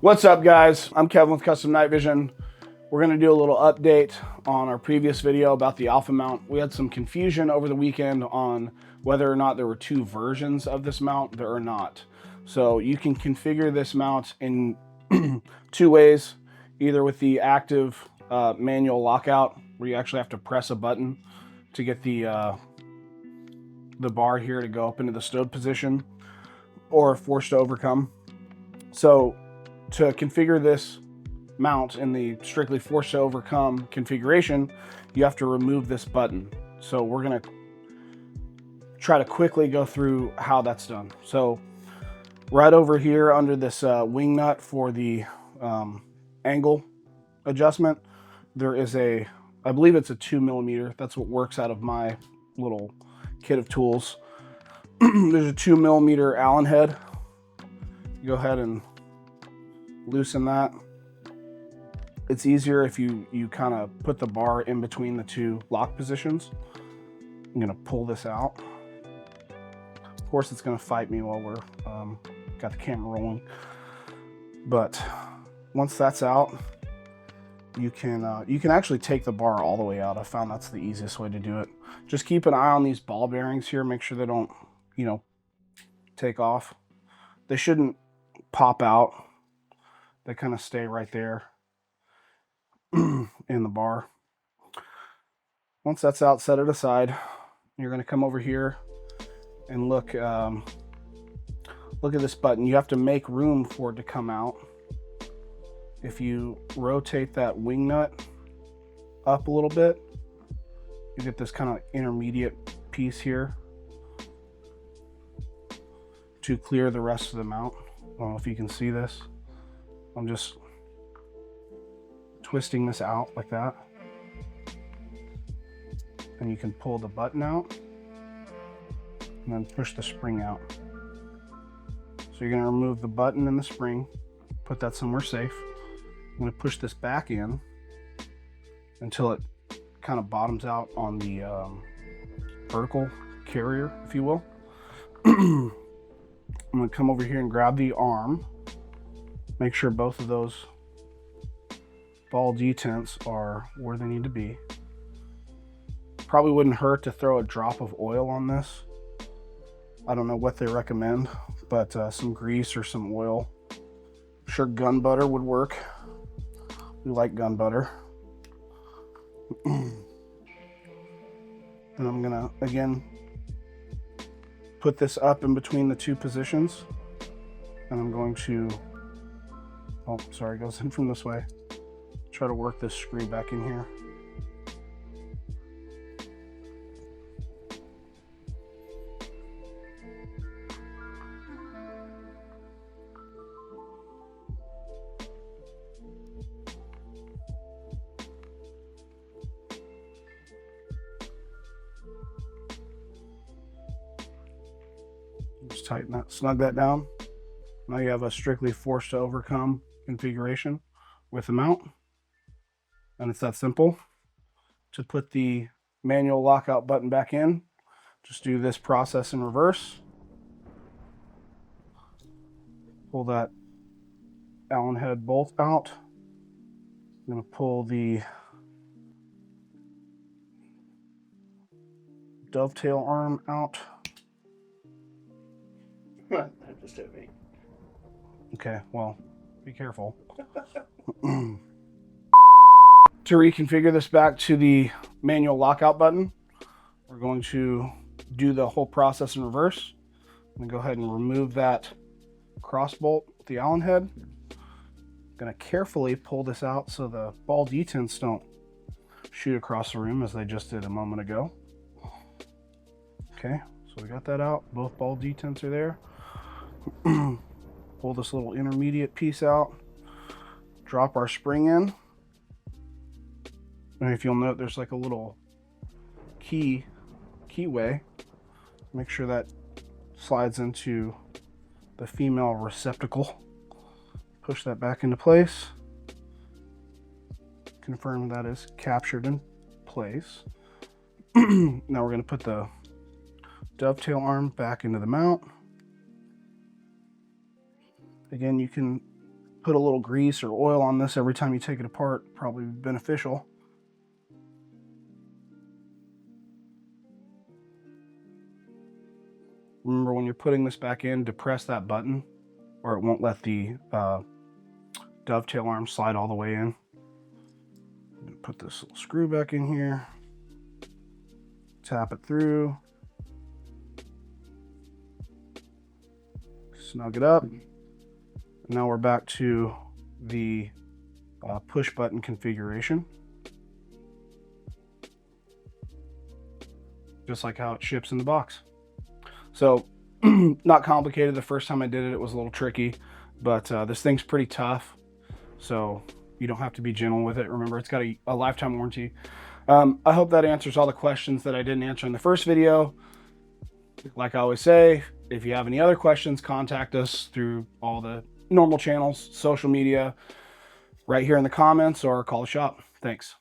What's up, guys? I'm Kevin with Custom Night Vision. We're going to do a little update on our previous video about the Alpha Mount. We had some confusion over the weekend on whether or not there were two versions of this mount. There are not. So you can configure this mount in two ways, either with the active manual lockout, where you actually have to press a button to get the bar here to go up into the stowed position, or forced to overcome. So to configure this mount in the strictly forced to overcome configuration, you have to remove this button. So we're going to try to quickly go through how that's done. So right over here under this wing nut for the angle adjustment, there is I believe it's a 2mm. That's what works out of my little kit of tools. There's a 2mm Allen head. You go ahead and loosen that. It's easier if you kind of put the bar in between the two lock positions. I'm going to pull this out. Of course, it's going to fight me while we're got the camera rolling. But once that's out, you can actually take the bar all the way out. I found that's the easiest way to do it. Just keep an eye on these ball bearings here. Make sure they don't, take off. They shouldn't pop out. They kind of stay right there in the bar. Once that's out, set it aside. You're going to come over here and look at this button. You have to make room for it to come out. If you rotate that wing nut up a little bit, you get this kind of intermediate piece here to clear the rest of the mount. I don't know if you can see this. I'm just twisting this out like that. And you can pull the button out and then push the spring out. So you're going to remove the button and the spring, put that somewhere safe. I'm going to push this back in until it kind of bottoms out on the vertical carrier, if you will. I'm going to come over here and grab the arm. Make sure both of those ball detents are where they need to be. Probably wouldn't hurt to throw a drop of oil on this. I don't know what they recommend, but some grease or some oil. I'm sure gun butter would work. We like gun butter. And I'm gonna, again, put this up in between the two positions. And I'm going to, oh, sorry, it goes in from this way. Try to work this screw back in here. Just tighten that, snug that down. Now you have a strictly forced to overcome configuration with the mount. And it's that simple. To put the manual lockout button back in, just do this process in reverse. Pull that Allen head bolt out. I'm going to pull the dovetail arm out. That just hit me. Okay, well, be careful. To reconfigure this back to the manual lockout button, we're going to do the whole process in reverse. I'm going to go ahead and remove that cross bolt with the Allen head. I'm going to carefully pull this out so the ball detents don't shoot across the room as they just did a moment ago. Okay, so we got that out. Both ball detents are there. Pull this little intermediate piece out. Drop our spring in. And if you'll note, there's like a little keyway. Make sure that slides into the female receptacle. Push that back into place. Confirm that is captured in place. Now we're going to put the dovetail arm back into the mount. Again, you can put a little grease or oil on this every time you take it apart. Probably beneficial. Remember, when you're putting this back in, depress that button or it won't let the dovetail arm slide all the way in. Put this little screw back in here. Tap it through. Snug it up. Now we're back to the push button configuration. Just like how it ships in the box. So, not complicated. The first time I did it, it was a little tricky, but this thing's pretty tough, so you don't have to be gentle with it. Remember, it's got a lifetime warranty. I hope that answers all the questions that I didn't answer in the first video. Like I always say, if you have any other questions, contact us through all the normal channels, social media, right here in the comments, or call the shop. Thanks.